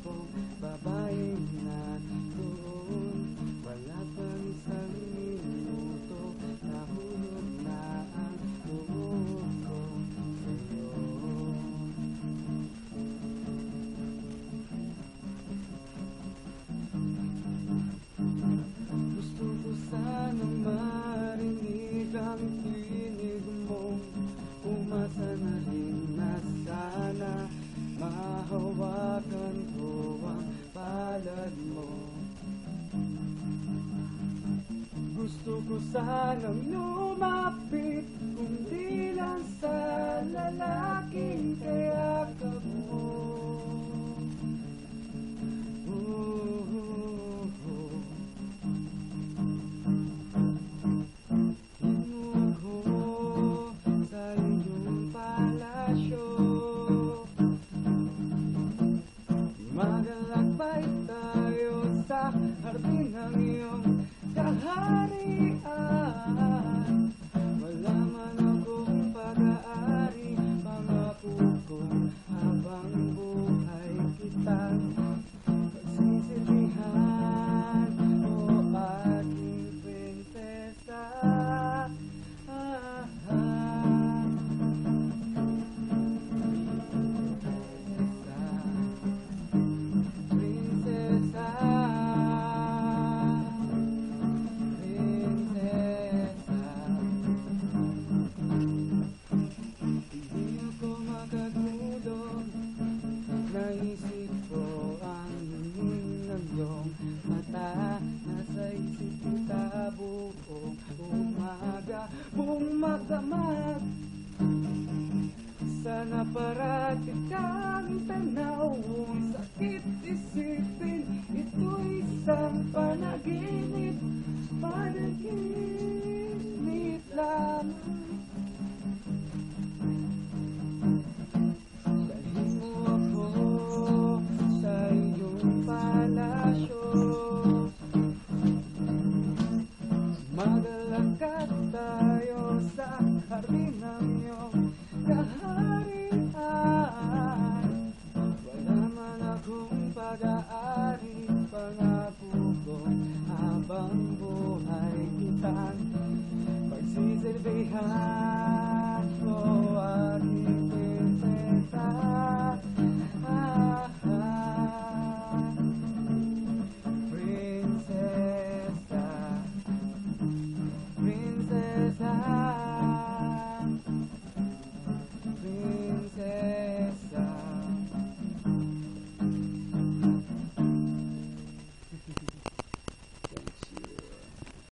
pong babaeng naroon. Wala pang isang minuto, nahulog na ang loob ko sa'yo. Gusto ko sanang marinig ang tinig mong umasa na rin na sana mahawakan ko ang palad mo. Gusto ko sanang lumapit kung di lang sa lalaking kayakap mo. Magalakbay tayo sa hardin ng iyong kaharian. Wala man akong pag-aari, pangako ko habang buhay kitang pagsisilbihan, o aking prinsesa. Naisip ko ang hingin ng iyong mata, nasa isip kita buong umaga, buong magdamag. Sana parating kang tanawong sakit isipin, ito'y isang panaginip, panaginip lang. Magalakad tayo sa hardin ng iyong kaharian. Wala man akong pag-aari, pangako ko habang buhay kitang pagsisilbihan.